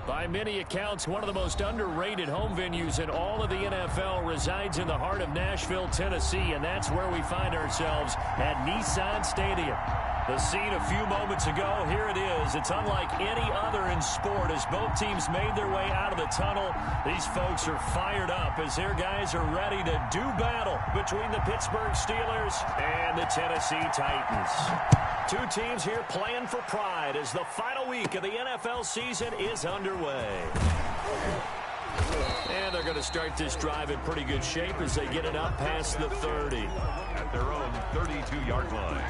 By many accounts, one of the most underrated home venues in all of the NFL resides in the heart of Nashville, Tennessee, and that's where we find ourselves at Nissan Stadium. The scene a few moments ago, here it is. It's unlike any other in sport as both teams made their way out of the tunnel. These folks are fired up as their guys are ready to do battle between the Pittsburgh Steelers and the Tennessee Titans. Two teams here playing for pride as the final week of the NFL season is underway. And they're going to start this drive in pretty good shape as they get it up past the 30. At their own 32-yard line.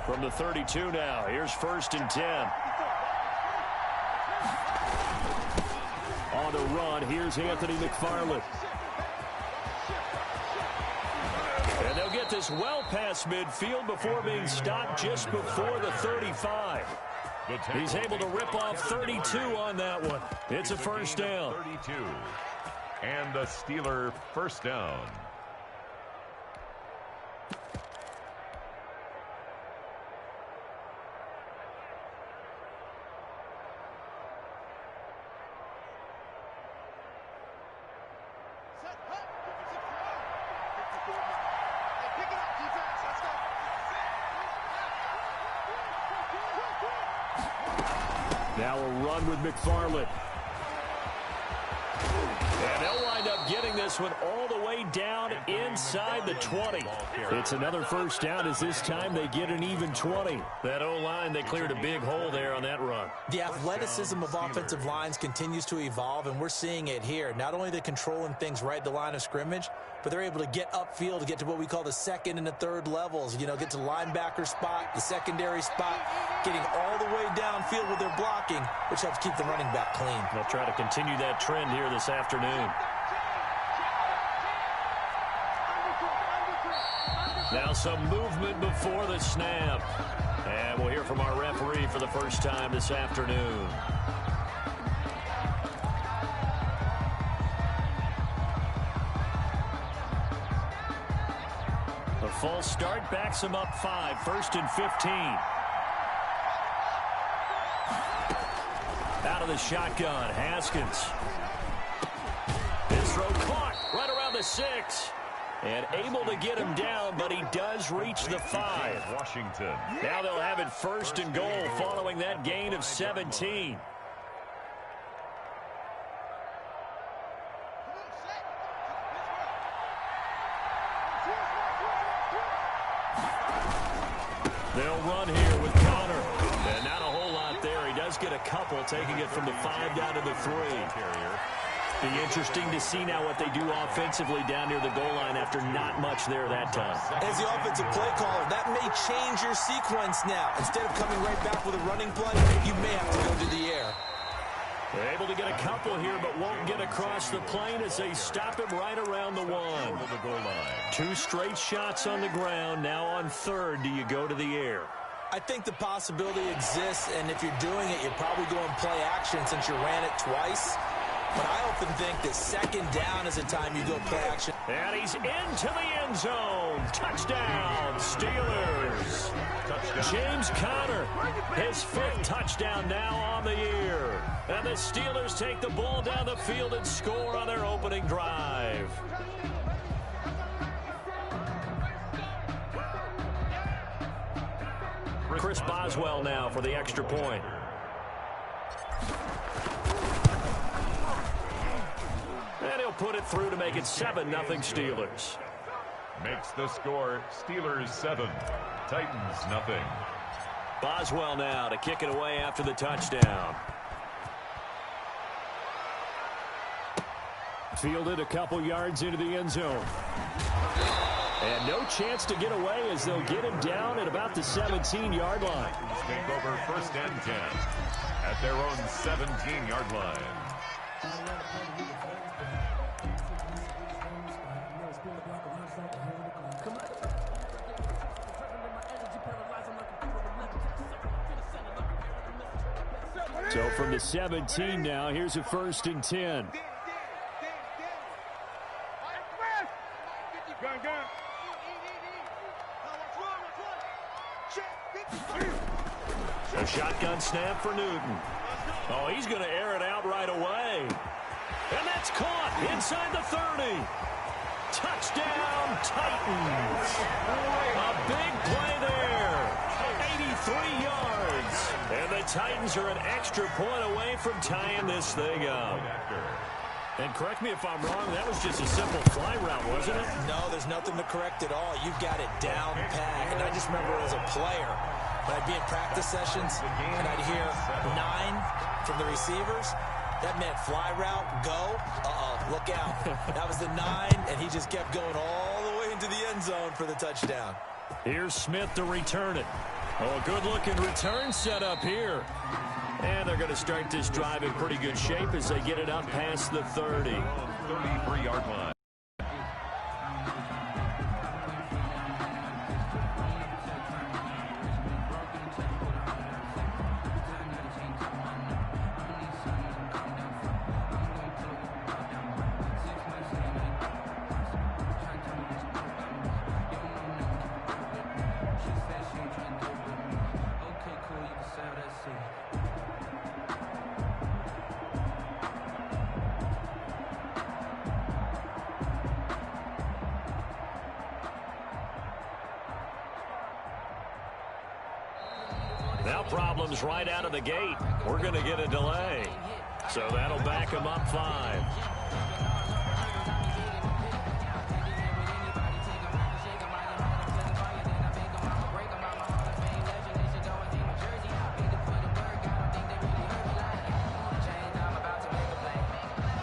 From the 32 now, here's 1st and 10. On the run, here's Anthony McFarland. And they'll get this well past midfield before being stopped just before the 35. He's able to rip off 32 on that one. It's a first down. 32. And the Steeler first down. Now a run with McFarland. And they'll wind up getting this one all the way down inside the 20. It's another first down as this time they get an even 20. That O-line, they cleared a big hole there on that run. The athleticism of offensive lines continues to evolve, and we're seeing it here. Not only the controlling things right at the line of scrimmage, but they're able to get upfield to get to what we call the second and the third levels. You know, get to the linebacker spot, the secondary spot, getting all the way downfield with their blocking, which helps keep the running back clean. They'll try to continue that trend here this afternoon. Now some movement before the snap. And we'll hear from our referee for the first time this afternoon. The false start backs him up 5, 1st and 15. Out of the shotgun, Haskins. His throw caught right around the 6. And able to get him down, but he does reach the 5. Washington. Now they'll have it 1st and goal following that gain of 17. They'll run here with Connor. And not a whole lot there. He does get a couple, taking it from the 5 down to the 3. Be interesting to see now what they do offensively down near the goal line after not much there that time. As the offensive play caller, that may change your sequence now. Instead of coming right back with a running play, you may have to go to the air. They're able to get a couple here, but won't get across the plane as they stop him right around the one. The goal line. 2 straight shots on the ground. Now on third, do you go to the air? I think the possibility exists, and if you're doing it, you're probably going play action since you ran it twice. But I often think that second down is a time you go play action. And he's into the end zone. Touchdown, Steelers. Touchdown. James Conner, his 5th touchdown now on the year. And the Steelers take the ball down the field and score on their opening drive. Chris Boswell now for the extra point. And he'll put it through to make it 7-0 Steelers. Makes the score Steelers 7, Titans nothing. Boswell now to kick it away after the touchdown. Fielded a couple yards into the end zone. And no chance to get away as they'll get him down at about the 17-yard line. Take over 1st and 10 at their own 17-yard line. So from the 17 now, here's a 1st and 10. A shotgun snap for Newton. Oh, he's going to air it out right away. And that's caught inside the 30. Touchdown, Titans. A big play there. 83 yards. And the Titans are an extra point away from tying this thing up. And correct me if I'm wrong, that was just a simple fly route, wasn't it? No, there's nothing to correct at all. You've got it down pat. And I just remember as a player, when I'd be in practice sessions and I'd hear 9 from the receivers, that meant fly route, go, look out. That was the 9, and he just kept going all the way into the end zone for the touchdown. Here's Smith to return it. Oh, a good-looking return set up here. And they're going to start this drive in pretty good shape as they get it up past the 30. 33-yard line. Now problems right out of the gate. We're going to get a delay. So that'll back them up 5.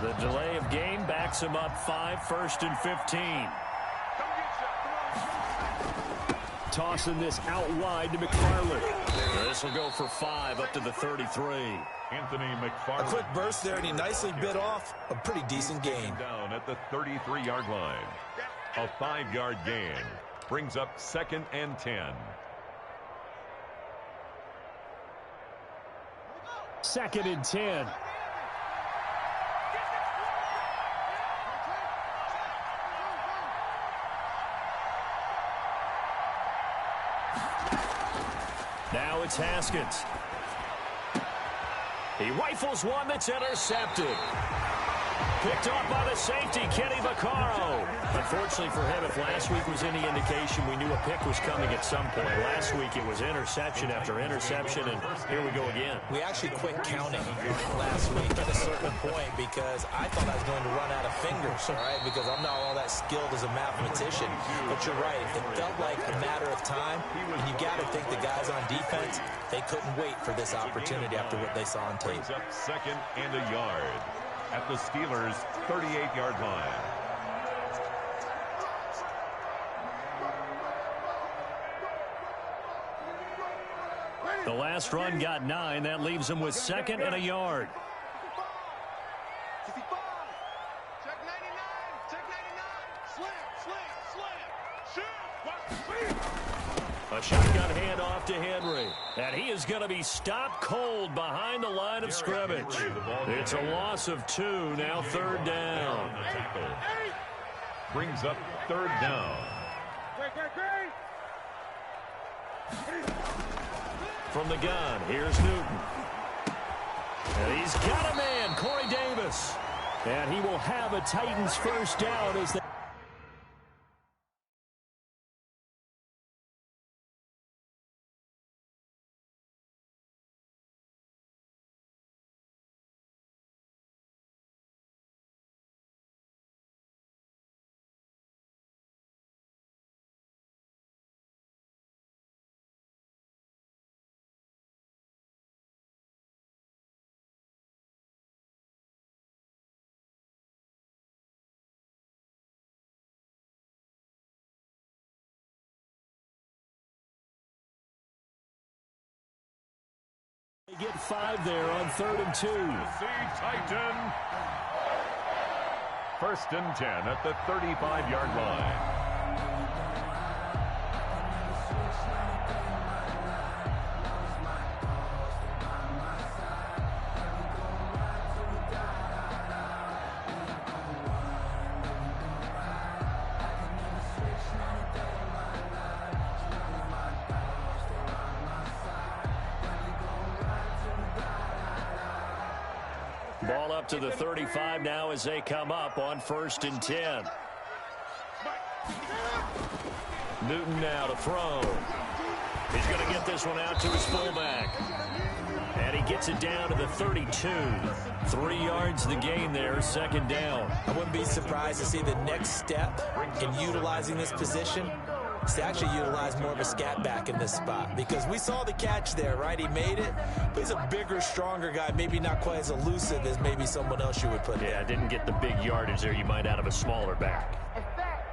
The delay of game backs them up 5, 1st and 15. Tossing this out wide to McFarland. This will go for 5 up to the 33. Anthony McFarland. A quick burst there, and he nicely bit off a pretty decent gain. Down at the 33-yard line. A 5-yard gain brings up 2nd and 10. 2nd and 10. Now it's Haskins. He rifles one that's intercepted. Picked off by the safety, Kenny Vaccaro. Unfortunately for him, if last week was any indication, we knew a pick was coming at some point. Last week it was interception after interception, and here we go again. We actually quit counting last week at a certain point because I thought I was going to run out of fingers, all right, because I'm not all that skilled as a mathematician. But you're right, it felt like a matter of time, and you got to think the guys on defense, they couldn't wait for this opportunity after what they saw on tape. Brings up 2nd and a yard at the Steelers' 38-yard line. The last run got 9. That leaves them with 2nd and a yard. A shotgun handoff to Henry. And he is going to be stopped cold behind the line of scrimmage. It's a loss of 2, now third down. Brings up third down. From the gun, here's Newton. And he's got a man, Corey Davis. And he will have a Titans first down as they... They get 5 there on 3rd and 2. Titan. First and 10 at the 35-yard line. Ball up to the 35 now as they come up on 1st and 10. Newton now to throw. He's going to get this one out to his fullback. And he gets it down to the 32. 3 yards the gain there, 2nd down. I wouldn't be surprised to see the next step in utilizing this position is to actually utilize more of a scat back in this spot, because we saw the catch there, right? He made it, but he's a bigger, stronger guy, maybe not quite as elusive as maybe someone else you would put there. Yeah, didn't get the big yardage there you might out of a smaller back. In fact,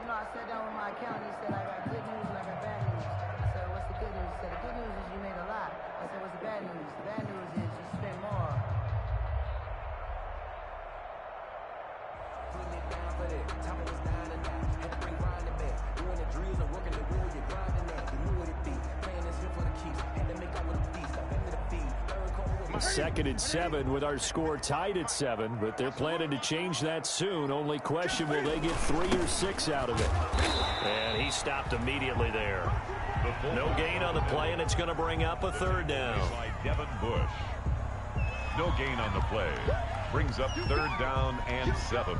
you know, I sat down with my accountant. He said, I got good news and I got bad news. I said, what's the good news? He said, the good news is you made a lot. I said, what's the bad news? The bad news is you spent more. Putting it down for that. Time was down and out. Had to bring grinding back. Doing the drills and working the wheel, you're grinding that. You knew what it be. Playing this here for the keeps. Had to make out with a feast. I've been to the feed. 2nd and 7 with our score tied at 7, but they're planning to change that soon. Only question, will they get 3 or 6 out of it? And he stopped immediately there. No gain on the play, and it's going to bring up a 3rd down. By Devin Bush. No gain on the play. Brings up 3rd down and 7.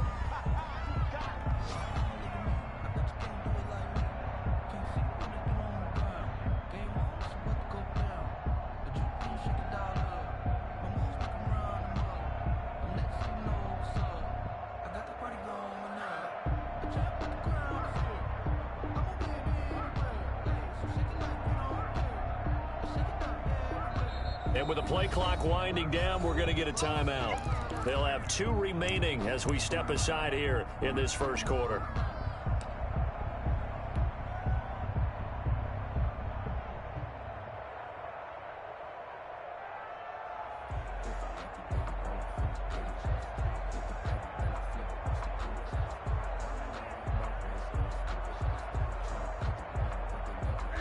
And with the play clock winding down, we're going to get a timeout. They'll have 2 remaining as we step aside here in this first quarter.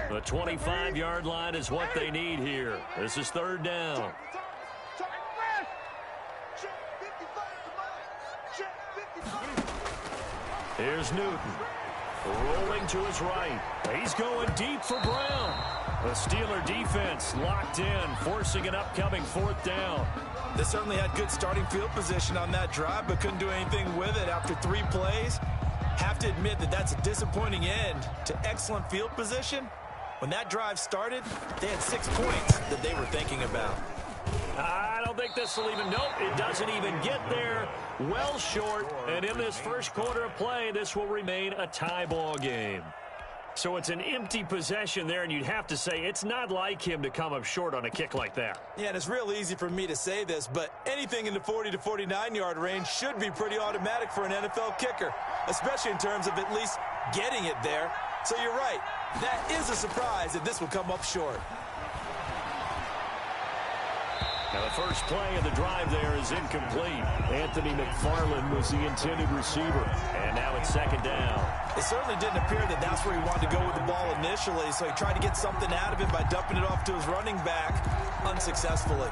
The 25-yard line is what they need here. This is 3rd down. Here's Newton. Rolling to his right. He's going deep for Brown. The Steeler defense locked in, forcing an upcoming 4th down. They certainly had good starting field position on that drive, but couldn't do anything with it after 3 plays. Have to admit that that's a disappointing end to excellent field position. When that drive started, they had 6 points that they were thinking about. I don't think this will even, nope, it doesn't even get there. Well short, and in this first quarter of play, this will remain a tie ball game. So it's an empty possession there, and you'd have to say it's not like him to come up short on a kick like that. Yeah, and it's real easy for me to say this, but anything in the 40 to 49-yard range should be pretty automatic for an NFL kicker, especially in terms of at least getting it there. So you're right. That is a surprise that this will come up short. Now the first play of the drive there is incomplete. Anthony McFarland was the intended receiver. And now it's second down. It certainly didn't appear that that's where he wanted to go with the ball initially, so he tried to get something out of it by dumping it off to his running back unsuccessfully.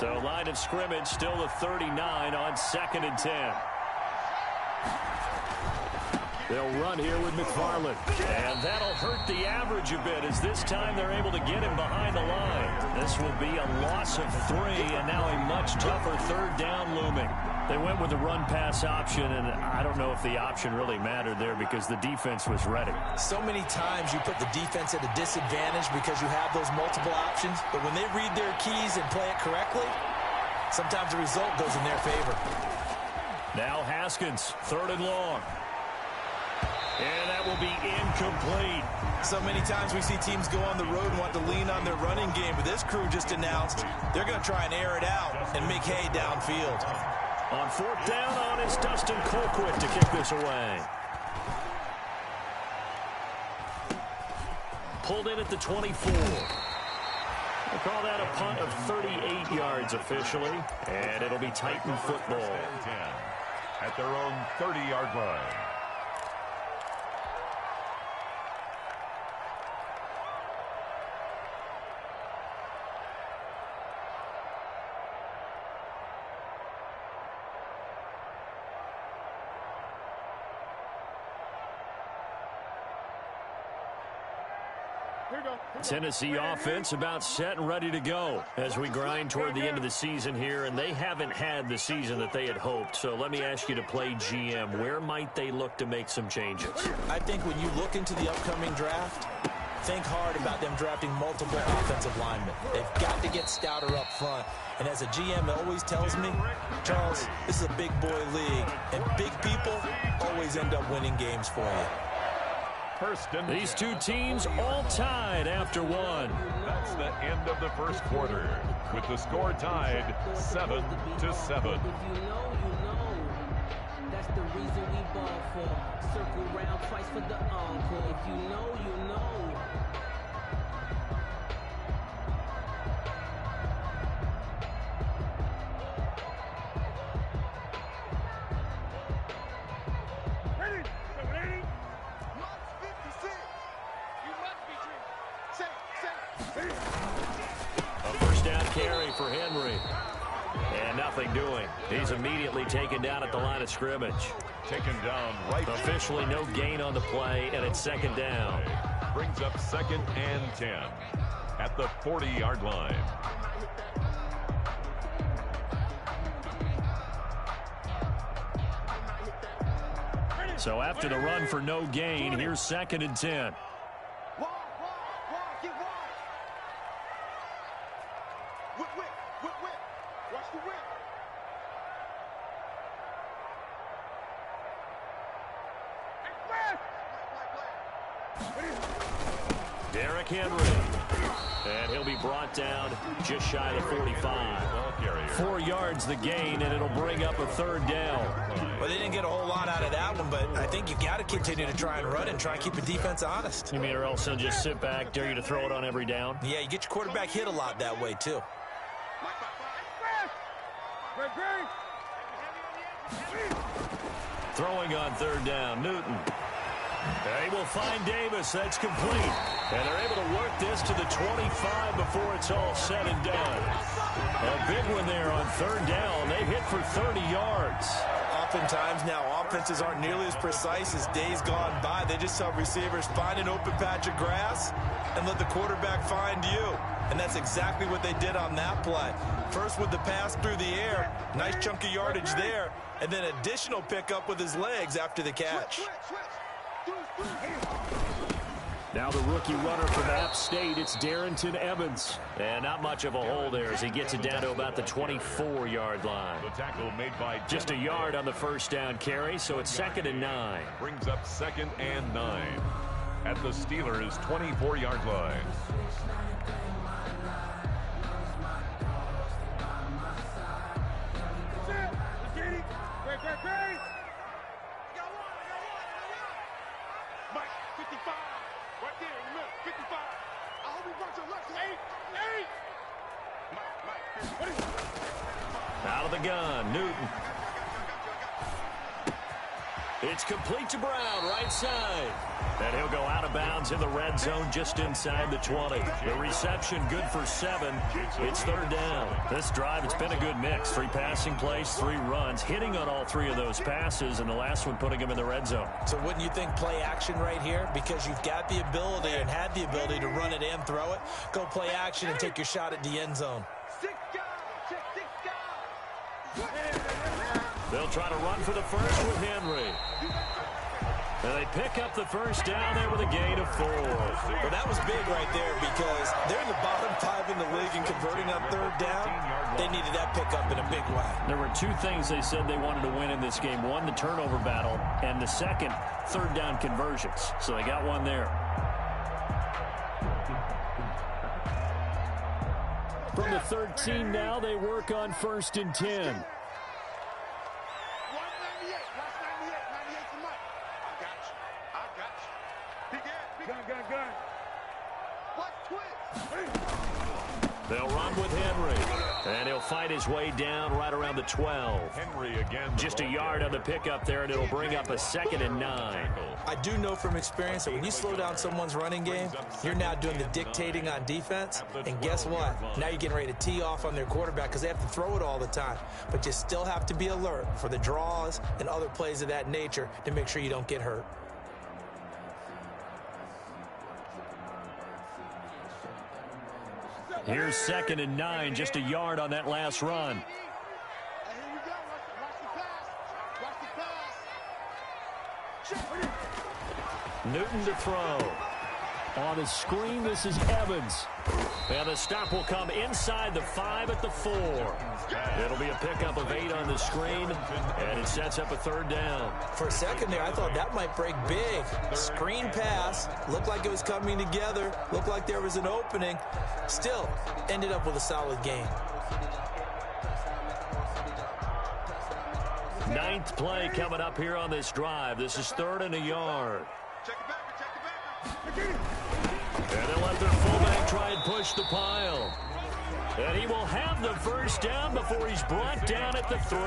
So line of scrimmage still the 39 on 2nd and 10. They'll run here with McFarland. And that'll hurt the average a bit as this time they're able to get him behind the line. This will be a loss of 3 and now a much tougher third down looming. They went with the run-pass option, and I don't know if the option really mattered there because the defense was ready. So many times you put the defense at a disadvantage because you have those multiple options, but when they read their keys and play it correctly, sometimes the result goes in their favor. Now Haskins, 3rd and long. And that will be incomplete. So many times we see teams go on the road and want to lean on their running game, but this crew just announced they're going to try and air it out and make hay downfield. On 4th down on is Dustin Colquitt to kick this away. Pulled in at the 24. We'll call that a punt of 38 yards officially, and it'll be Titan football. At their own 30-yard line. Tennessee offense about set and ready to go as we grind toward the end of the season here, and they haven't had the season that they had hoped. So let me ask you to play GM. Where might they look to make some changes? I think when you look into the upcoming draft, think hard about them drafting multiple offensive linemen. They've got to get stouter up front. And as a GM always tells me, Charles, this is a big boy league, and big people always end up winning games for you. These two teams all tied after one. That's the end of the first quarter, with the score tied 7-7. If you know, you know. That's the reason we ball for. Circle round twice for the encore. If you know, you know. Carry for Henry. And nothing doing. He's immediately taken down at the line of scrimmage. Taken down right. Officially no gain on the play, and it's 2nd down. Brings up 2nd and 10 at the 40-yard line. So after the run for no gain, here's 2nd and 10. Henry. And he'll be brought down just shy of 45. 4 yards the gain, and it'll bring up a 3rd down. Well, they didn't get a whole lot out of that one, but I think you've got to continue to try and run and try and keep the defense honest. You mean or else they'll just sit back, dare you to throw it on every down? Yeah, you get your quarterback hit a lot that way, too. Throwing on 3rd down, Newton. They will find Davis. That's complete. And they're able to work this to the 25 before it's all said and done. A big one there on 3rd down. They hit for 30 yards. Oftentimes now offenses aren't nearly as precise as days gone by. They just have receivers find an open patch of grass and let the quarterback find you. And that's exactly what they did on that play. First with the pass through the air, nice chunk of yardage there, and then additional pickup with his legs after the catch. Now the rookie runner from App State, it's Darrington Evans. And not much of a hole there as he gets it down to about the 24-yard line. The tackle made by just a yard on the 1st down carry, so it's 2nd and 9. Brings up 2nd and 9 at the Steelers' 24-yard line. Mike, 55. Right there in the middle. 55. I hope he runs your left. 8. Out of the gun, Newton. It's complete to Brown, right side. And he'll go out of bounds in the red zone just inside the 20. The reception good for 7. It's third down. This drive, it's been a good mix. 3 passing plays, 3 runs, hitting on all 3 of those passes, and the last one putting him in the red zone. So wouldn't you think play action right here? Because you've got the ability and had the ability to run it and throw it. Go play action and take your shot at the end zone. They'll try to run for the first with Henry. And they pick up the first down there with a gain of 4. Well, that was big right there because they're in the bottom 5 in the league and converting on third down. They needed that pickup in a big way. There were 2 things they said they wanted to win in this game. One, the turnover battle, and the second, third down conversions. So they got one there. From the 13 now, they work on 1st and 10. They'll run with Henry, and he'll fight his way down right around the 12. Henry again. Just a yard on the pickup there, and it'll bring up a 2nd and 9. I do know from experience that when you slow down someone's running game, you're now doing the dictating on defense, and guess what? Now you're getting ready to tee off on their quarterback because they have to throw it all the time. But you still have to be alert for the draws and other plays of that nature to make sure you don't get hurt. Here's 2nd and 9, just a yard on that last run. Newton to throw. On the screen, this is Evans. And the stop will come inside the 5 at the 4. It'll be a pickup of 8 on the screen, and it sets up a third down. For a second there, I thought that might break big. Screen pass, looked like it was coming together, looked like there was an opening. Still, ended up with a solid game. 9th play coming up here on this drive. This is 3rd and a yard. And they'll let their fullback try and push the pile. And he will have the first down before he's brought down at the 3.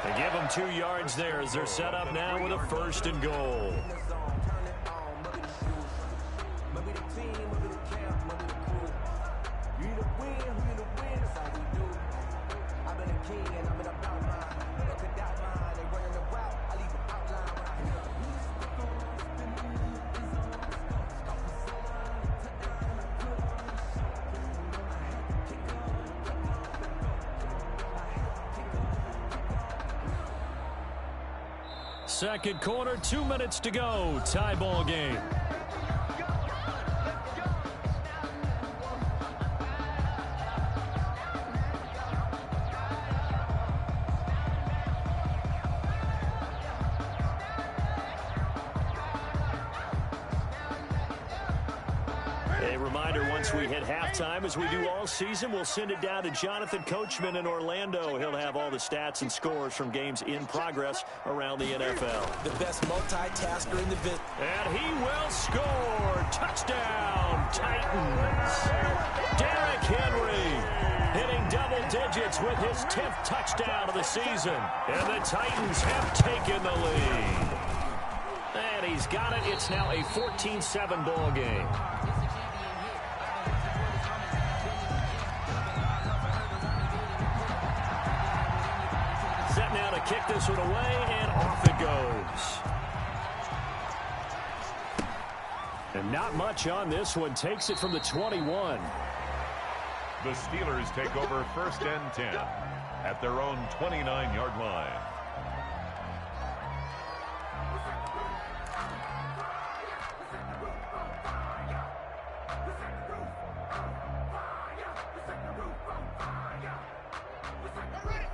They give him 2 yards there as they're set up now with a 1st and goal. Second quarter, 2 minutes to go. Tie ball game. A reminder, once we hit halftime, as we do all season, we'll send it down to Jonathan Coachman in Orlando. He'll have all the stats and scores from games in progress around the NFL. The best multitasker in the business. And he will score. Touchdown, Titans. Derrick Henry hitting double digits with his 10th touchdown of the season. And the Titans have taken the lead. And he's got it. It's now a 14-7 ball game. Set now to kick this one away, and off it goes. And not much on this one. Takes it from the 21. The Steelers take over 1st and 10 at their own 29-yard line.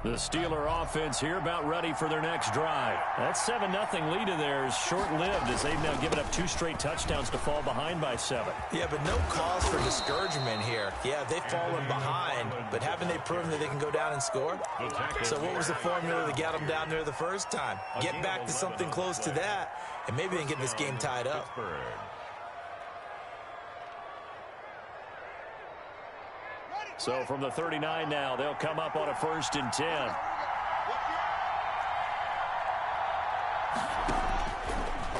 The Steeler offense here about ready for their next drive. That 7-0 lead of theirs short-lived as they've now given up 2 straight touchdowns to fall behind by 7. Yeah, but no cause for discouragement here. Yeah, they've fallen behind, but haven't they proven that they can go down and score? So what was the formula that got them down there the first time? Get back to something close to that, and maybe they can get this game tied up. So from the 39 now, they'll come up on a 1st and 10.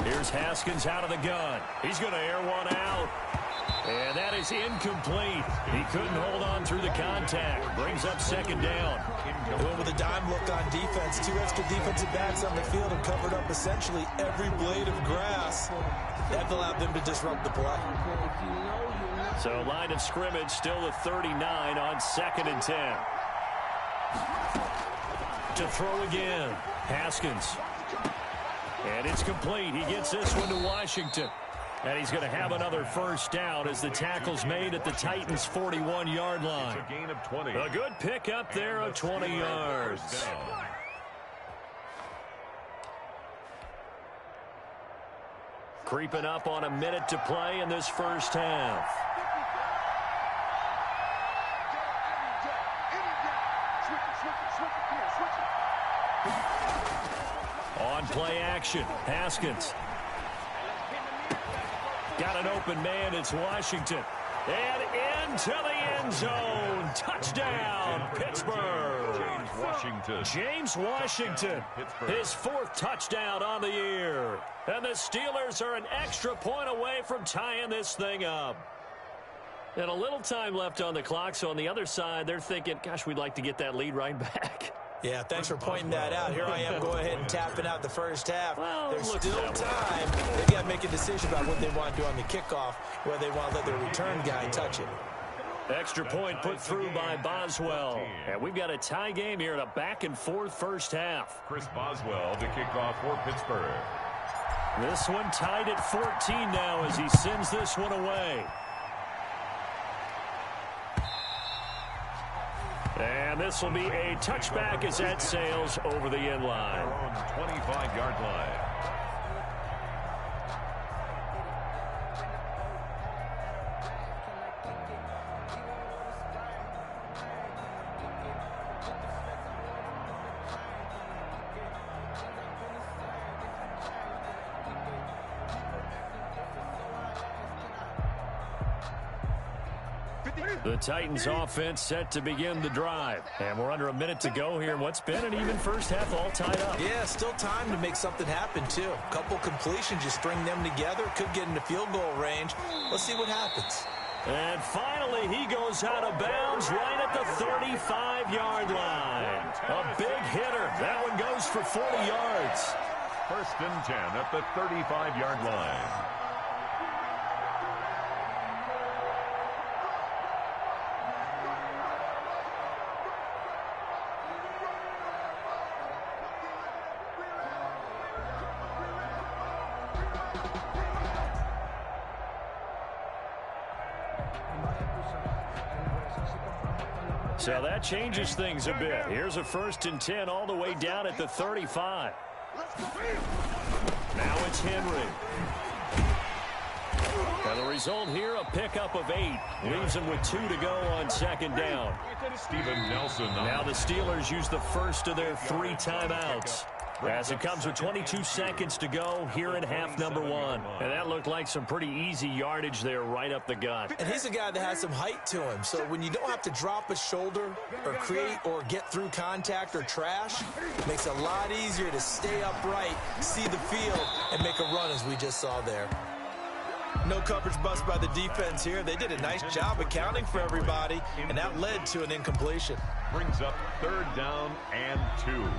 Here's Haskins out of the gun. He's going to air one out. And that is incomplete. He couldn't hold on through the contact. Brings up 2nd down. Well, with a dime look on defense, 2 extra defensive backs on the field have covered up essentially every blade of grass. That allowed them to disrupt the play. So line of scrimmage still the 39 on 2nd and 10. To throw again. Haskins. And it's complete. He gets this one to Washington. And he's going to have another 1st down as the tackle's made at the Titans' 41-yard line. It's a gain of 20. A good pickup there of 20 yards. Creeping up on a minute to play in this 1st half. On play action, Haskins. Got an open man, it's Washington. And into the end zone. Touchdown, Pittsburgh. James Washington, his 4th touchdown on the year. And the Steelers are an extra point away from tying this thing up. And a little time left on the clock, so on the other side, they're thinking, gosh, we'd like to get that lead right back. Yeah, thanks for pointing that out. Here I am going ahead and tapping out the 1st half. Well, there's still time. They've got to make a decision about what they want to do on the kickoff, whether they want to let their return guy touch it. Extra point put through by Boswell. And we've got a tie game here in a back-and-forth 1st half. Chris Boswell to kick off for Pittsburgh. This one tied at 14 now as he sends this one away. And this will be a touchback as that sails over the end line. 25-yard line. The Titans offense set to begin the drive. And we're under a minute to go here in what's been an even 1st half all tied up. Yeah, still time to make something happen, too. A couple completions, you string them together, could get into field goal range. Let's see what happens. And finally, he goes out of bounds right at the 35-yard line. A big hitter. That one goes for 40 yards. 1st and 10 at the 35-yard line. So that changes things a bit. Here's a 1st and 10 all the way down at the 35. Now it's Henry. And the result here, a pickup of 8. Leaves him with 2 to go on 2nd down. Steven Nelson. Now the Steelers use the 1st of their 3 timeouts. As it comes with 22 seconds to go here in half number 1. And that looked like some pretty easy yardage there right up the gut. And he's a guy that has some height to him. So when you don't have to drop a shoulder or create or get through contact or trash, it makes it a lot easier to stay upright, see the field, and make a run as we just saw there. No coverage bust by the defense here. They did a nice job accounting for everybody, and that led to an incompletion. Brings up 3rd down and 2.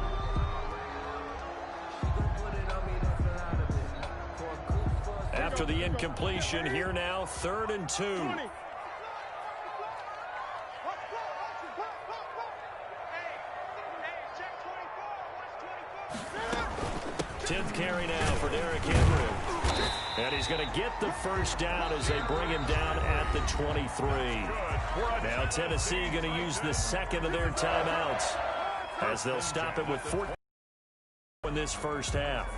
After the incompletion, here now, 3rd and 2. 10th carry now for Derrick Henry. And he's going to get the 1st down as they bring him down at the 23. Now Tennessee going to use the 2nd of their timeouts as they'll stop it with 14 in this 1st half.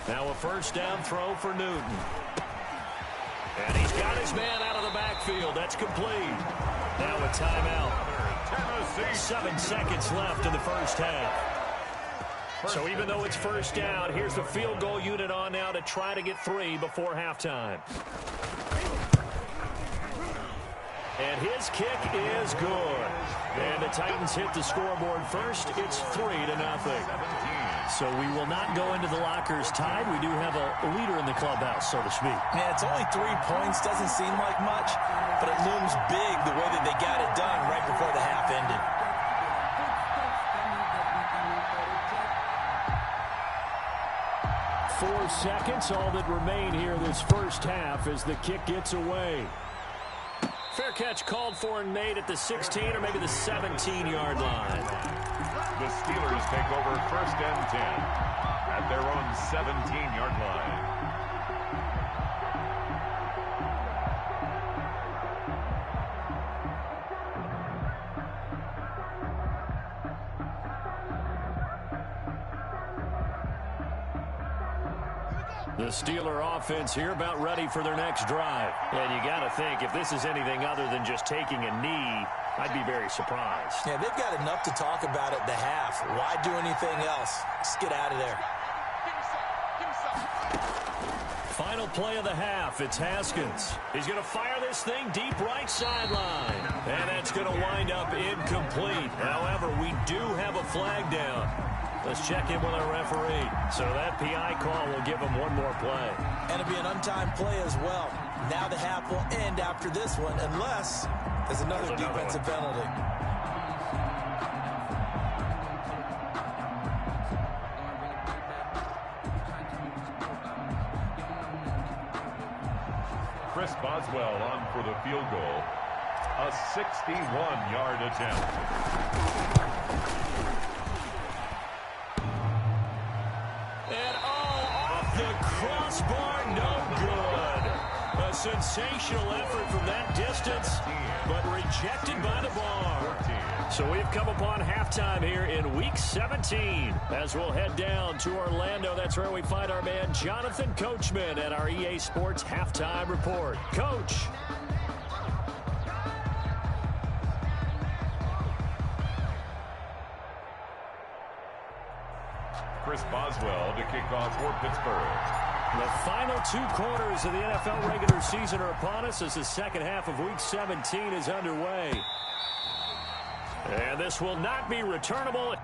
Now a 1st down throw for Newton. And he's got backfield. That's complete. Now a timeout. 7 seconds left in the first half. So even though it's first down, here's the field goal unit on now to try to get 3 before halftime. And his kick is good. And the Titans hit the scoreboard first. It's 3-0. So we will not go into the lockers tied. We do have a leader in the clubhouse, so to speak. Man, it's only 3 points. Doesn't seem like much, but it looms big the way that they got it done right before the half ended. Four seconds, all that remain here this first half as the kick gets away. Fair catch called for and made at the 16 or maybe the 17-yard line. The Steelers take over 1st and 10 at their own 17-yard line. The Steeler offense here about ready for their next drive. And you got to think, if this is anything other than just taking a knee, I'd be very surprised. Yeah, they've got enough to talk about at the half. Why do anything else? Just get out of there. Final play of the half. It's Haskins. He's going to fire this thing deep right sideline. And that's going to wind up incomplete. However, we do have a flag down. Let's check in with our referee. So that PI call will give him one more play. And it'll be an untimed play as well. Now the half will end after this one unless there's another defensive penalty. Chris Boswell on for the field goal. A 61-yard attempt. And off the crossbar, no good. A sensational effort from that distance, but rejected by the bar. So we've come upon halftime here in Week 17. As we'll head down to Orlando, that's where we find our man Jonathan Coachman at our EA Sports Halftime Report. Coach. Chris Boswell to kick off for Pittsburgh. The final 2 quarters of the NFL regular season are upon us as the second half of Week 17 is underway. And this will not be returnable.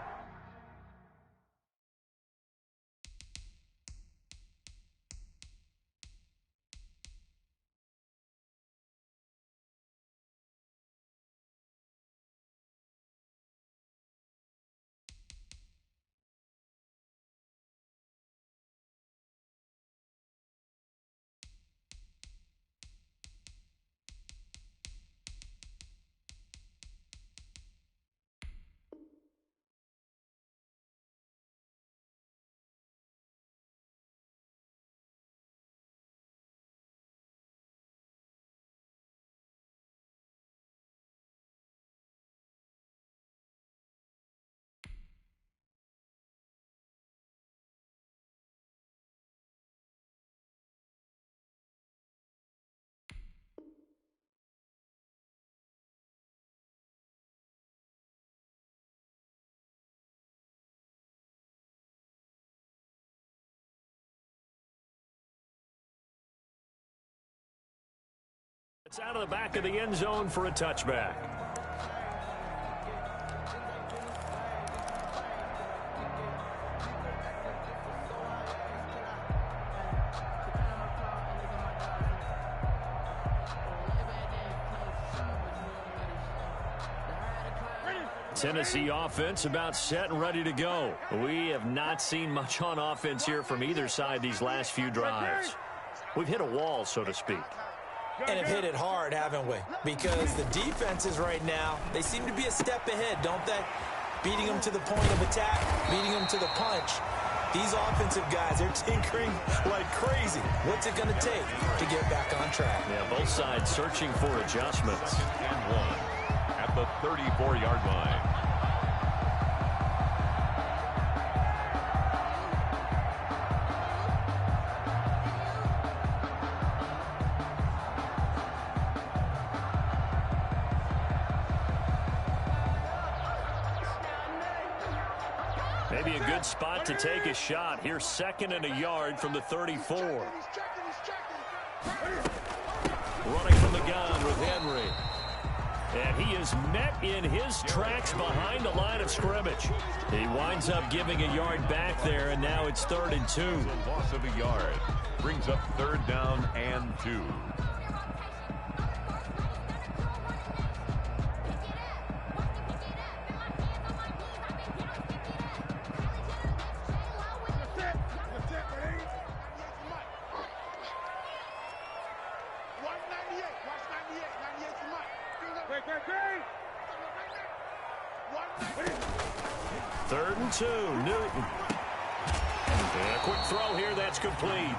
It's out of the back of the end zone for a touchback. Tennessee offense about set and ready to go. We have not seen much on offense here from either side these last few drives. We've hit a wall, so to speak. And have hit it hard, haven't we? Because the defenses right now, they seem to be a step ahead, don't they? Beating them to the point of attack, beating them to the punch. These offensive guys, they're tinkering like crazy. What's it going to take to get back on track? Yeah, both sides searching for adjustments. And 1 at the 34-yard line. Maybe a good spot to take a shot. Here's 2nd and a yard from the 34. Running from the gun with Henry. And he is met in his tracks behind the line of scrimmage. He winds up giving a yard back there, and now it's 3rd and 2. A loss of a yard. Brings up 3rd down and 2. Third and 2, Newton. And a quick throw here, that's complete.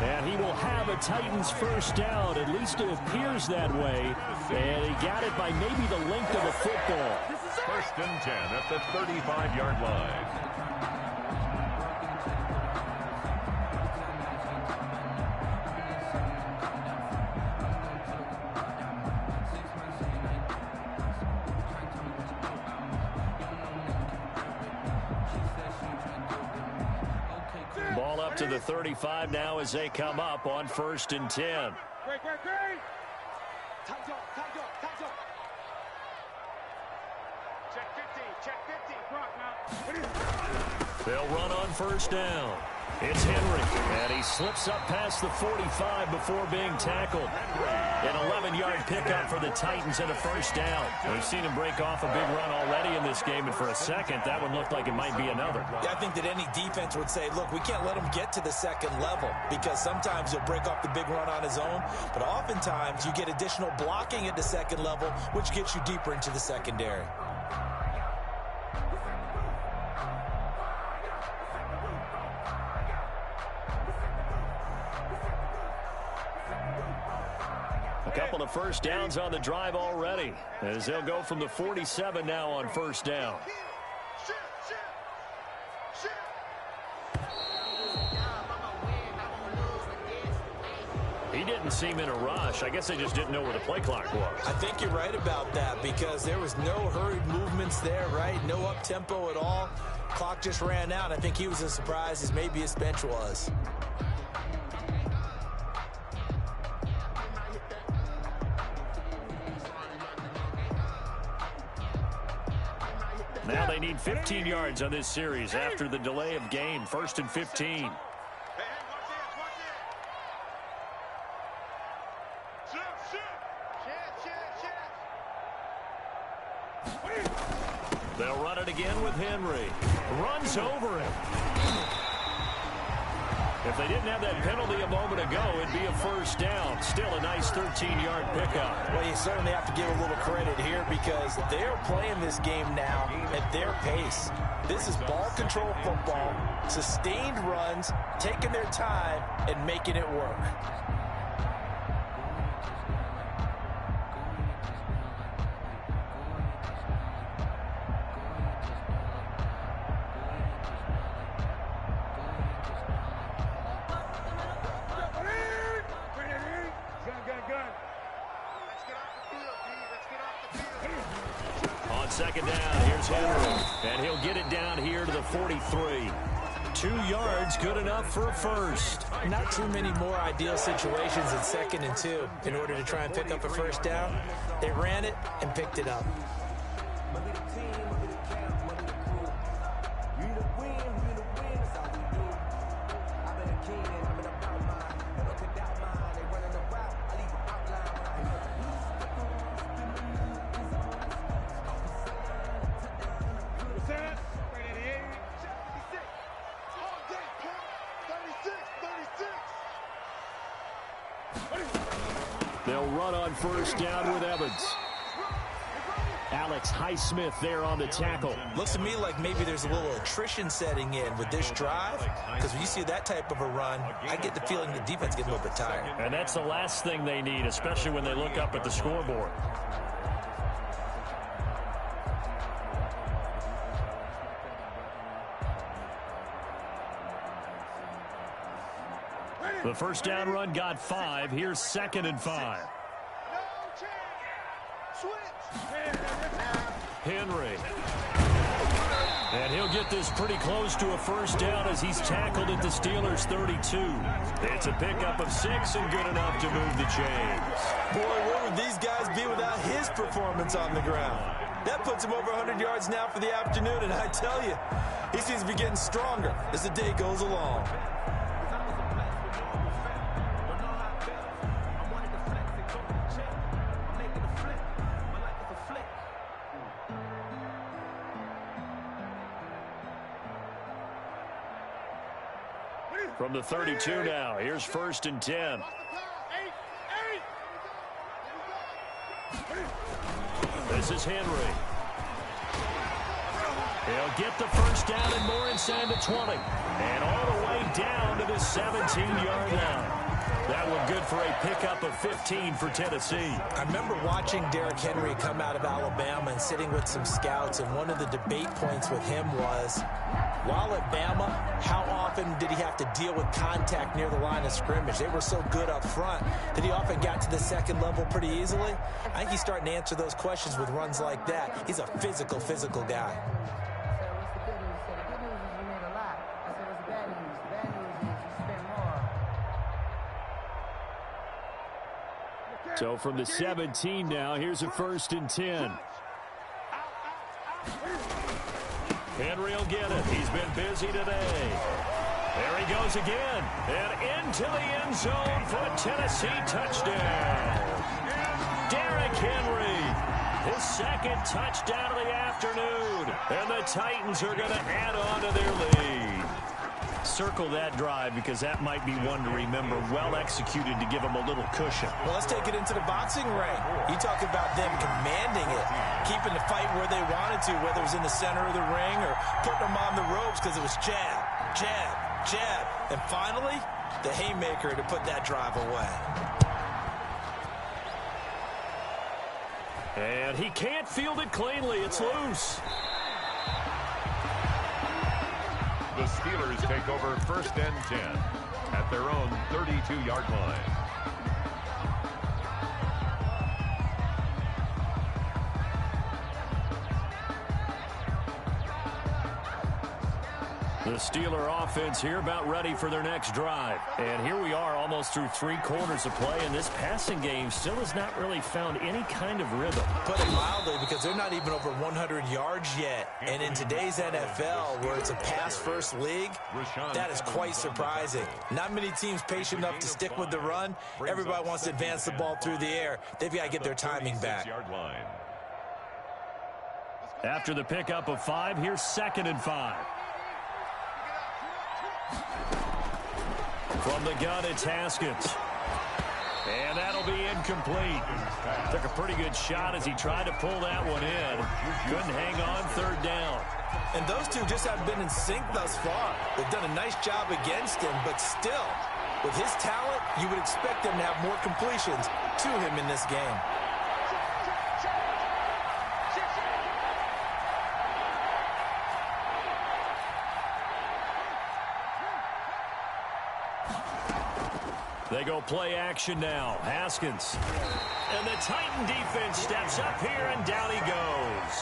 And he will have a Titans first down. At least it appears that way. And he got it by maybe the length of a football. 1st and 10 at the 35-yard line. Ball up to the 35 now as they come up on 1st and 10. They'll run on 1st down. It's Henry, and he slips up past the 45 before being tackled. An 11-yard pickup for the Titans and a 1st down. We've seen him break off a big run already in this game, and for a second, that one looked like it might be another. Yeah, I think that any defense would say, look, we can't let him get to the 2nd level, because sometimes he'll break off the big run on his own, but oftentimes you get additional blocking at the 2nd level, which gets you deeper into the secondary. A couple of 1st downs on the drive already, as they'll go from the 47 now on 1st down. He didn't seem in a rush. I guess they just didn't know where the play clock was. I think you're right about that, because there was no hurried movements there, right? No up-tempo at all. Clock just ran out. I think he was as surprised as maybe his bench was. Now they need 15 yards on this series after the delay of game. 1st and 15. They'll run it again with Henry. Runs over him. If they didn't have that penalty a moment ago, it'd be a 1st down. Still a nice 13-yard pickup. Well, you certainly have to give a little credit here, because they're playing this game now at their pace. This is ball control football, sustained runs, taking their time, and making it work. On 2nd down, here's Henry, and he'll get it down here to the 43. 2 yards, good enough for a 1st. Not too many more ideal situations in 2nd and 2 in order to try and pick up a 1st down. They ran it and picked it up. They'll run on 1st down with Evans. Alex Highsmith there on the tackle. Looks to me like maybe there's a little attrition setting in with this drive, because when you see that type of a run, I get the feeling the defense gets a little bit tired. And that's the last thing they need, especially when they look up at the scoreboard. The 1st down run got 5. Here's 2nd and 5. Henry. And he'll get this pretty close to a first down as he's tackled at the Steelers' 32. It's a pickup of 6 and good enough to move the chains. Boy, where would these guys be without his performance on the ground? That puts him over 100 yards now for the afternoon, and I tell you, he seems to be getting stronger as the day goes along. From the 32 now, here's 1st and 10. This is Henry. He'll get the first down and more inside the 20. And all the way down to the 17-yard line. That one good for a pickup of 15 for Tennessee. I remember watching Derrick Henry come out of Alabama and sitting with some scouts, and one of the debate points with him was, while at Bama, how often did he have to deal with contact near the line of scrimmage? They were so good up front that he often got to the second level pretty easily. I think he's starting to answer those questions with runs like that. He's a physical guy. So from the 17 now, here's a 1st and 10. Henry will get it. He's been busy today. There he goes again. And into the end zone for a Tennessee touchdown. Derrick Henry, his 2nd touchdown of the afternoon. And the Titans are going to add on to their lead. Circle that drive because that might be one to remember. Well executed to give them a little cushion. Well, let's take it into the boxing ring. You talk about them commanding it, keeping the fight where they wanted to, whether it was in the center of the ring or putting them on the ropes because it was jab, jab, jab. And finally, the haymaker to put that drive away. And he can't field it cleanly. It's loose. The Steelers take over 1st and 10 at their own 32-yard line. The Steeler offense here about ready for their next drive. And here we are almost through 3 quarters of play, and this passing game still has not really found any kind of rhythm. Put it mildly, because they're not even over 100 yards yet. And in today's NFL, where it's a pass-first league, that is quite surprising. Not many teams patient enough to stick with the run. Everybody wants to advance the ball through the air. They've got to get their timing back. After the pickup of 5, here's 2nd and 5. From the gun, it's Haskins. And that'll be incomplete. Took a pretty good shot as he tried to pull that one in. Couldn't hang on 3rd down. And those two just haven't been in sync thus far. They've done a nice job against him, but still, with his talent, you would expect them to have more completions to him in this game. They go play action now. Haskins. And the Titan defense steps up here, and down he goes.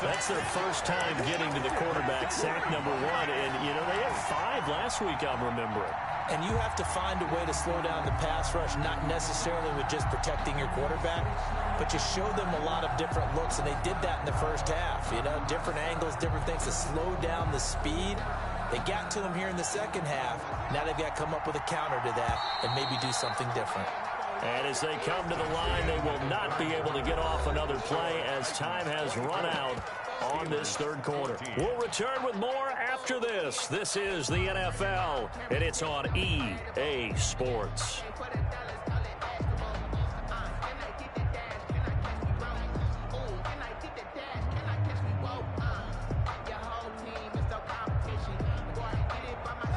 That's their first time getting to the quarterback, sack number 1. And, you know, they had 5 last week, I'm remembering. And you have to find a way to slow down the pass rush, not necessarily with just protecting your quarterback, but you show them a lot of different looks, and they did that in the first half. You know, different angles, different things to slow down the speed. They got to him here in the second half. Now they've got to come up with a counter to that and maybe do something different. And as they come to the line, they will not be able to get off another play as time has run out on this 3rd quarter. We'll return with more after this. This is the NFL, and it's on EA Sports.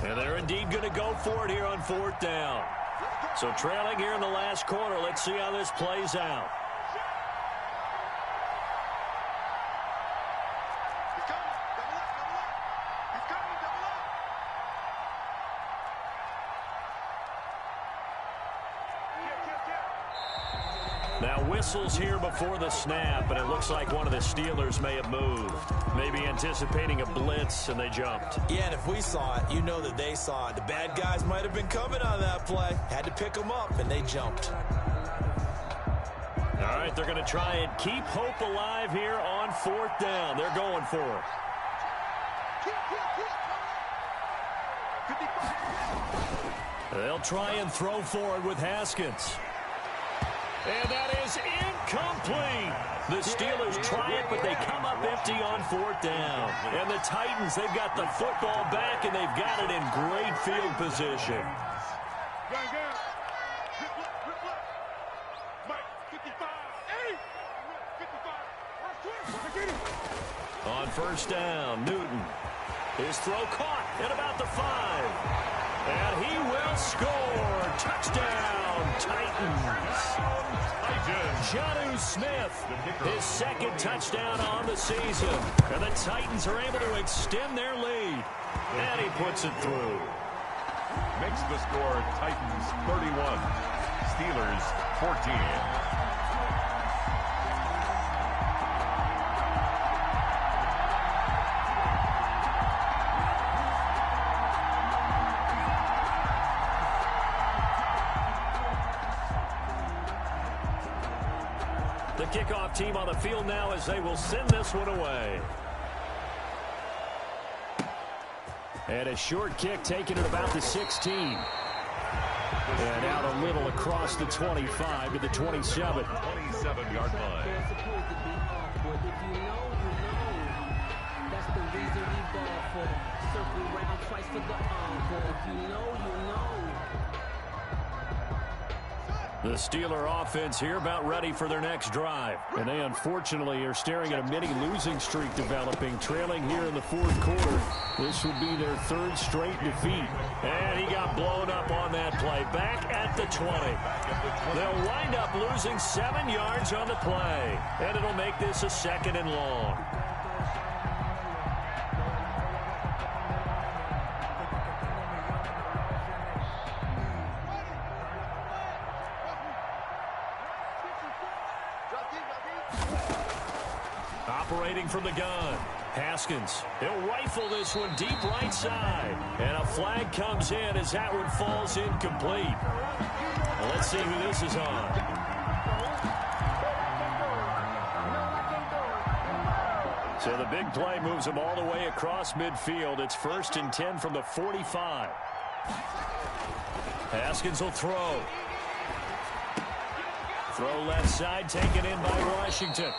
And they're indeed going to go for it here on 4th down. So trailing here in the last quarter. Let's see how this plays out. Now whistles here before the snap, and it looks like one of the Steelers may have moved. Maybe anticipating a blitz, and they jumped. Yeah, and if we saw it, you know that they saw it. The bad guys might have been coming on that play. Had to pick them up, and they jumped. All right, they're going to try and keep hope alive here on 4th down. They're going for it. They'll try and throw forward with Haskins. And that is incomplete. The Steelers try it, but they come up empty on 4th down. And the Titans, they've got the football back, and they've got it in great field position. On 1st down, Newton. His throw caught at about the 5. And he will score. Touchdown, Titans. Jonnu Smith, his 2nd touchdown on the season. And the Titans are able to extend their lead. And he puts it through. Makes the score Titans 31, Steelers 14. The kickoff team on the field now as they will send this one away. And a short kick taken at about the 16. And out a little across the 25 to the 27. 27-yard line. They're supposed to be awkward. If you know, you know. That's the reason we ball for. Circle round twice for the encore. If you know, you know. The Steeler offense here about ready for their next drive. And they unfortunately are staring at a mini losing streak developing, trailing here in the 4th quarter. This would be their 3rd straight defeat. And he got blown up on that play. Back at the 20. They'll wind up losing 7 yards on the play. And it'll make this a 2nd and long. Operating from the gun, Haskins. He'll rifle this one deep right side. And a flag comes in as that one falls incomplete. Well, let's see who this is on. So the big play moves him all the way across midfield. It's 1st and 10 from the 45. Haskins will throw. Throw left side, taken in by Washington.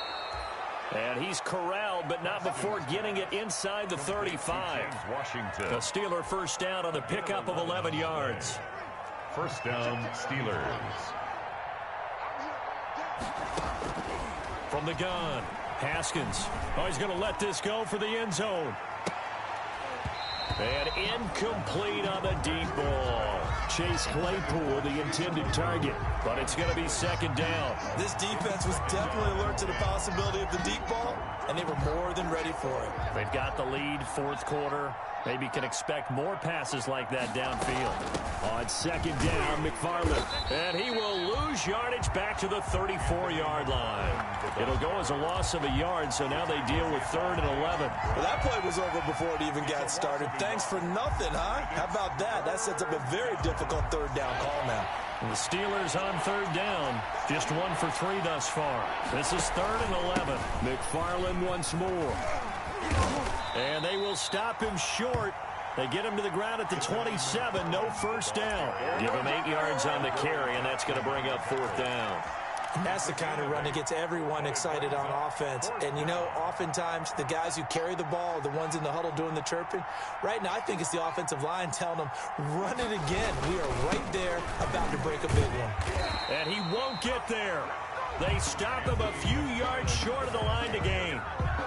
And he's corralled, but not before getting it inside the 35. Washington. A Steeler 1st down on the pickup of 11 yards. 1st down, Steelers. From the gun, Haskins. Oh, he's going to let this go for the end zone. And incomplete on the deep ball. Chase Claypool, the intended target. But it's going to be 2nd down. This defense was definitely alert to the possibility of the deep ball, and they were more than ready for it. They've got the lead, 4th quarter. Maybe can expect more passes like that downfield. On 2nd down, McFarland. And he will lose yardage back to the 34-yard line. It'll go as a loss of a yard, so now they deal with 3rd and 11. Well, that play was over before it even got started. Thanks for nothing, huh? How about that? That sets up a very difficult 3rd down call now. And the Steelers on 3rd down, just 1 for 3 thus far. This is 3rd and 11. McFarland once more. And they will stop him short. They get him to the ground at the 27. No 1st down. Give him 8 yards on the carry, and that's going to bring up 4th down. And that's the kind of run that gets everyone excited on offense. And, you know, oftentimes the guys who carry the ball are the ones in the huddle doing the chirping. Right now, I think it's the offensive line telling them, run it again. We are right there about to break a big one. And he won't get there. They stop him a few yards short of the line to gain.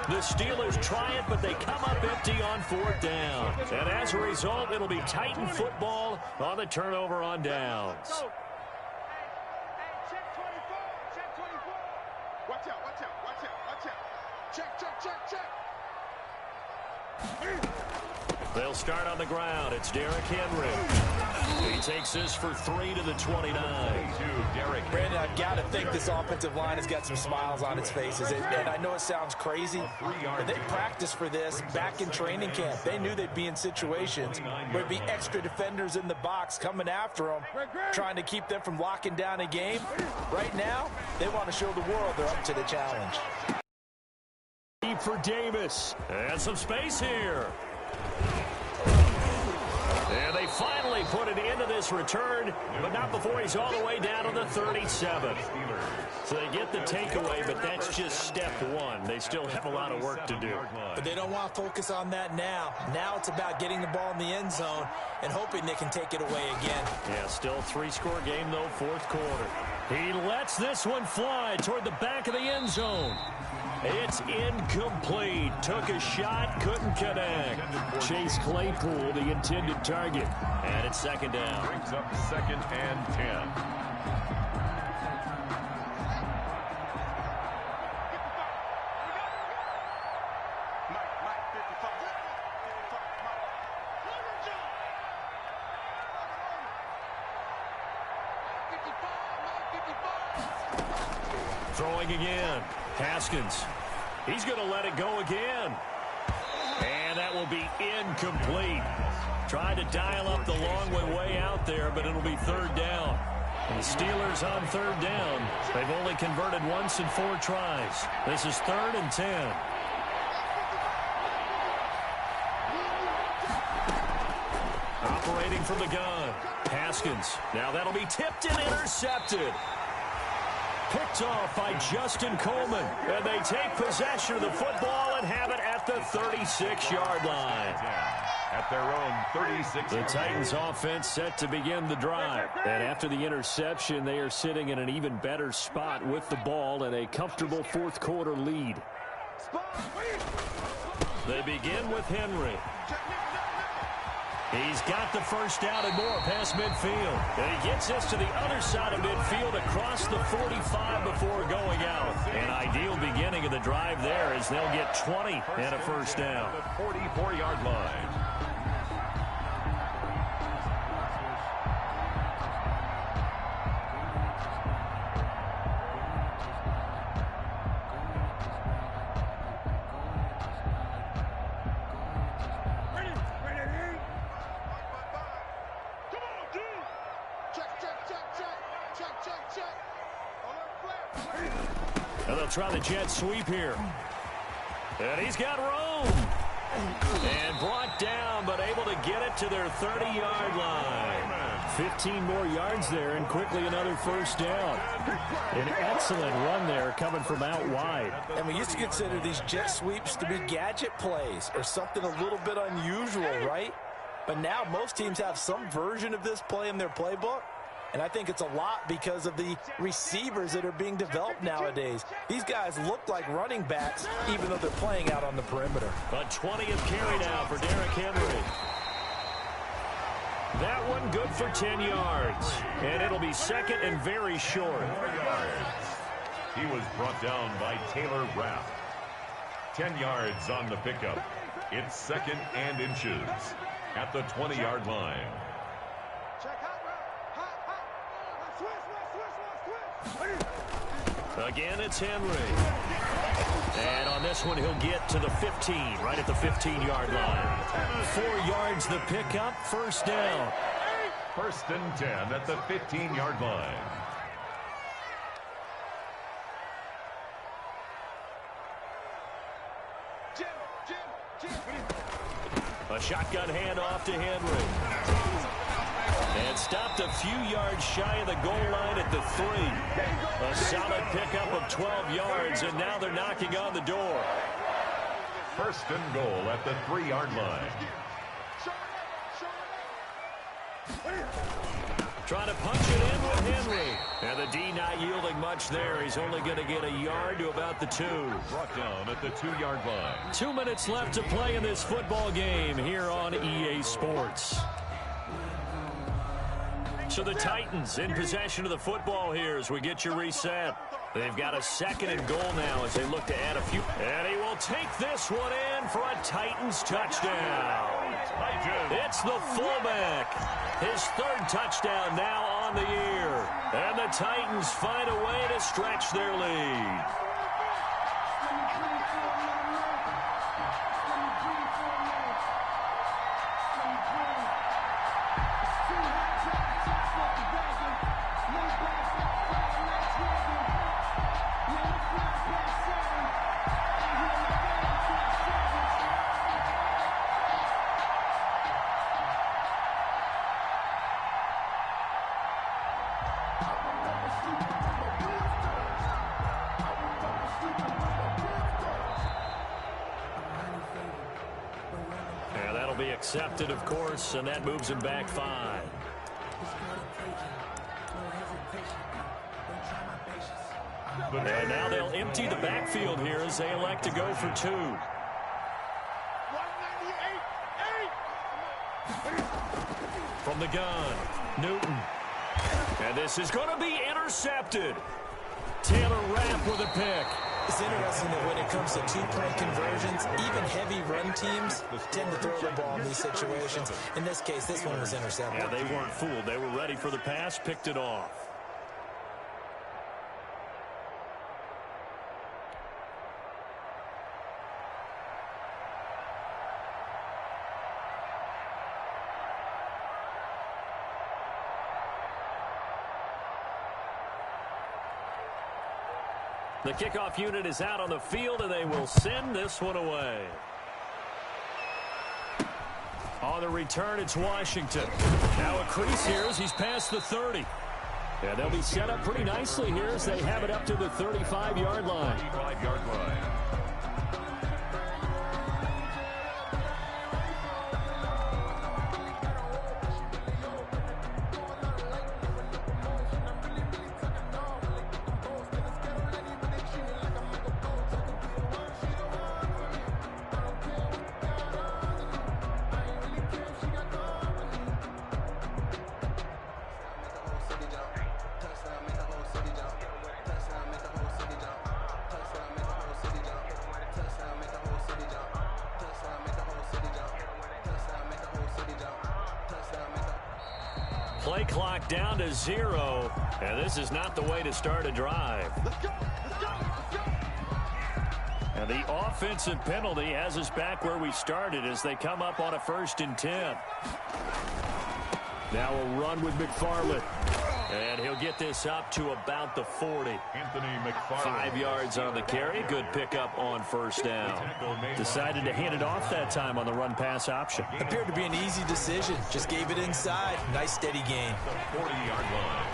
The Steelers try it, but they come up empty on 4th down. And as a result, it'll be Titan football on the turnover on downs. Watch out, watch out, watch out, watch out. Check, check, check, check. They'll start on the ground. It's Derrick Henry. He takes this for 3 to the 29. Brandon, I've got to think this offensive line has got some smiles on its faces. And I know it sounds crazy, but they practiced for this back in training camp. They knew they'd be in situations where there'd be extra defenders in the box coming after them, trying to keep them from locking down a game. Right now, they want to show the world they're up to the challenge. Deep for Davis. And some space here. And they finally put an end to this return, but not before he's all the way down to the 37. So they get the takeaway, but that's just step one. They still have a lot of work to do. But they don't want to focus on that now. Now it's about getting the ball in the end zone and hoping they can take it away again. Yeah, still a 3-score game, though, fourth quarter. He lets this one fly toward the back of the end zone. It's incomplete. Took a shot, couldn't connect. Chase Claypool, the intended target. And it's second down. Brings up 2nd and 10. Throwing again. Haskins. He's going to let it go again. And that will be incomplete. Tried to dial up the long way out there, but it'll be third down. And the Steelers on third down. They've only converted once in 4 tries. This is 3rd and 10. Operating from the gun. Haskins. Now that'll be tipped and intercepted. Picked off by Justin Coleman. And they take possession of the football and have it at the 36-yard line. At their own 36. The Titans offense set to begin the drive. And after the interception, they are sitting in an even better spot with the ball and a comfortable fourth quarter lead. They begin with Henry. He's got the first down and more past midfield. And he gets this to the other side of midfield across the 45 before going out. An ideal beginning of the drive there as they'll get 20 and a first down. The 44-yard line. And they'll try the jet sweep here. And he's got room. And brought down, but able to get it to their 30-yard line. 15 more yards there, and quickly another first down. An excellent run there coming from out wide. And we used to consider these jet sweeps to be gadget plays or something a little bit unusual, right? But now most teams have some version of this play in their playbook. And I think it's a lot because of the receivers that are being developed nowadays. These guys look like running backs, even though they're playing out on the perimeter. A 20th carry now for Derrick Henry. That one good for 10 yards. And it'll be second and very short. He was brought down by Taylor Rapp. 10 yards on the pickup. It's 2nd and inches at the 20-yard line. Again, it's Henry. And on this one, he'll get to the 15, right at the 15-yard line. 4 yards the pickup, first down. 1st and 10 at the 15-yard line. A shotgun handoff to Henry. And stopped a few yards shy of the goal line at the 3. A solid pickup of 12 yards, and now they're knocking on the door. 1st and goal at the 3-yard line. Trying to punch it in with Henry. And the D not yielding much there. He's only going to get a yard to about the 2. Brought down at the 2-yard line. 2 minutes left to play in this football game here on EA Sports. So the Titans in possession of the football here as we get you reset. They've got a 2nd and goal now as they look to add a few. And he will take this one in for a Titans touchdown. It's the fullback. His third touchdown now on the year. And the Titans find a way to stretch their lead. Be accepted, of course, and that moves him back 5. And now they'll empty the backfield here as they elect to go for 2. From the gun, Newton. And this is going to be intercepted. Taylor Rapp with a pick. It's interesting that when it comes to two-point conversions, even heavy run teams tend to throw the ball in these situations. In this case, this one was intercepted. Yeah, they weren't fooled. They were ready for the pass, picked it off. The kickoff unit is out on the field, and they will send this one away. On the return, it's Washington. Now a crease here as he's past the 30. And they'll be set up pretty nicely here as they have it up to the 35-yard line. 35-yard line. Play clock down to 0, and this is not the way to start a drive. And the offensive penalty has us back where we started as they come up on a 1st and 10. Now a run with McFarland. And he'll get this up to about the 40. Anthony McFarland. 5 yards on the carry. Good pickup on 1st down. Decided to hand it off that time on the run-pass option. Appeared to be an easy decision. Just gave it inside. Nice, steady gain. The 40-yard line.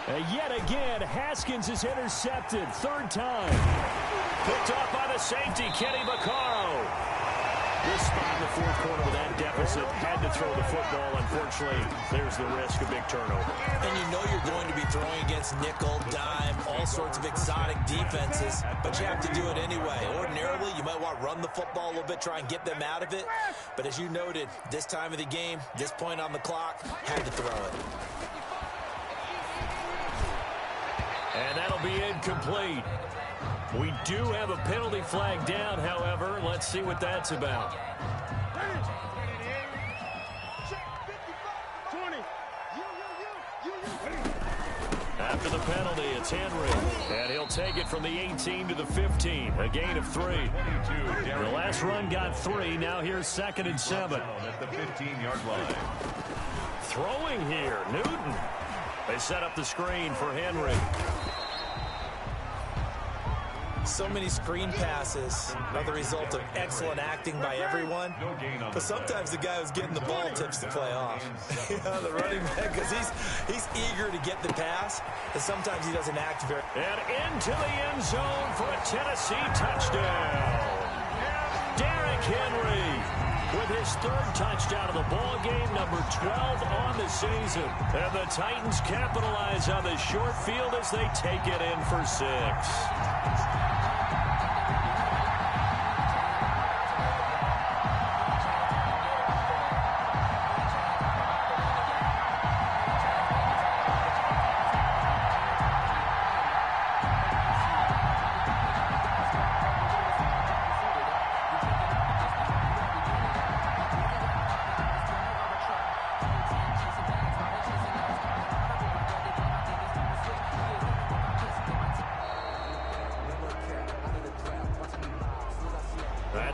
And yet again, Haskins is intercepted. 3rd time. Picked off by the safety, Kenny Vaccaro. This spot in the 4th quarter with that deficit. Had to throw the football. Unfortunately, there's the risk of big turnover. And you know you're going to be throwing against nickel, dime, all sorts of exotic defenses, but you have to do it anyway. Ordinarily, you might want to run the football a little bit, try and get them out of it. But as you noted, this time of the game, this point on the clock, had to throw it. And that'll be incomplete. We do have a penalty flag down, however. Let's see what that's about. After the penalty, it's Henry. And he'll take it from the 18 to the 15. A gain of 3. The last run got 3. Now here's 2nd and 7. At the 15-yard line. Throwing here, Newton. They set up the screen for Henry. So many screen passes are the result of excellent acting by everyone. But sometimes the guy who's getting the ball tips the play off. The running back, because he's eager to get the pass, and sometimes he doesn't act very. And into the end zone for a Tennessee touchdown. Derrick Henry with his 3rd touchdown of the ball game, number 12 on the season. And the Titans capitalize on the short field as they take it in for 6.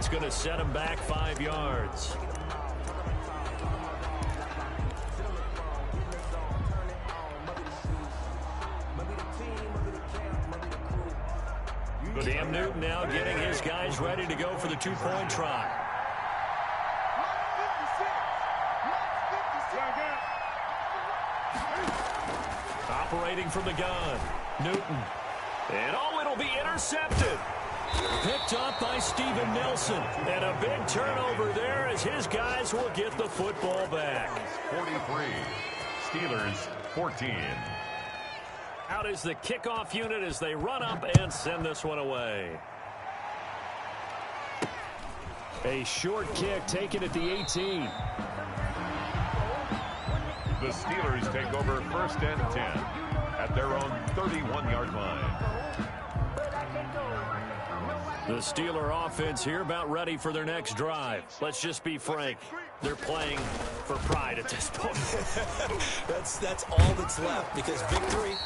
That's going to set him back 5 yards. Cam Newton now getting his guys ready to go for the two-point try. Operating from the gun, Newton. And it'll be intercepted. Picked up by Steven Nelson. And a big turnover there as his guys will get the football back. 43, Steelers 14. Out is the kickoff unit as they run up and send this one away. A short kick taken at the 18. The Steelers take over 1st and 10 at their own 31-yard line. The Steeler offense here about ready for their next drive. Let's just be frank. They're playing for pride at this point. That's all that's left because victory,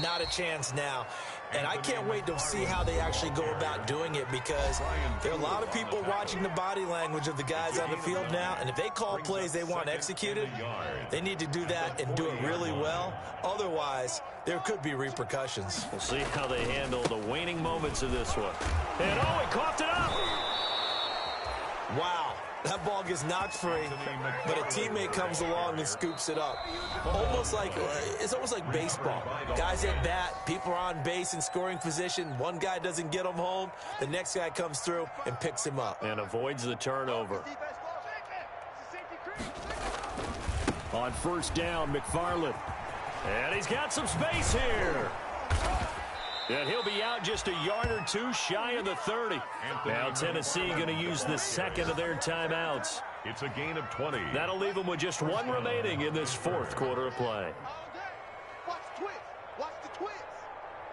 not a chance now. And I can't wait to see how they actually go about doing it because there are a lot of people watching the body language of the guys on the field now. And if they call plays they want executed, they need to do that and do it really well. Otherwise, there could be repercussions. We'll see how they handle the waning moments of this one. And he coughed it up. Wow. That ball gets knocked free, but a teammate comes along and scoops it up. It's almost like baseball. Guys at bat, people are on base in scoring position. One guy doesn't get him home. The next guy comes through and picks him up. And avoids the turnover. On 1st down, McFarland. And he's got some space here. And he'll be out just a yard or two shy of the 30. Now Tennessee going to use the second of their timeouts. It's a gain of 20. That'll leave them with just one remaining in this 4th quarter of play. Watch the twist. Watch the twist.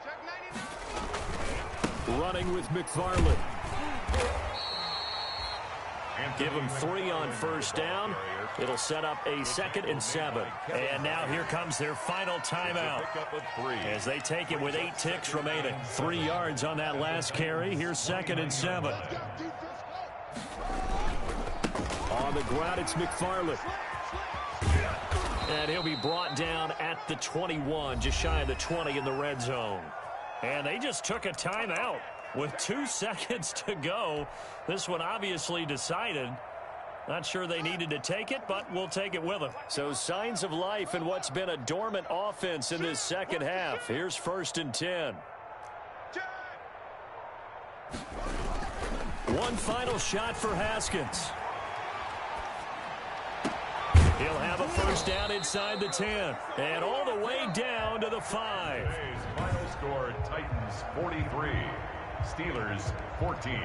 Check 99. Running with McFarland. Give him 3 on 1st down. It'll set up a 2nd and 7. And now here comes their final timeout as they take it with 8 ticks remaining. 3 yards on that last carry. Here's 2nd and 7. On the ground, it's McFarland. And he'll be brought down at the 21, just shy of the 20 in the red zone. And they just took a timeout with 2 seconds to go. This one obviously decided. Not sure they needed to take it, but we'll take it with them. So signs of life in what's been a dormant offense in this second half. Here's 1st and 10. One final shot for Haskins. He'll have a 1st down inside the 10. And all the way down to the 5. Today's final score, Titans 43, Steelers 14.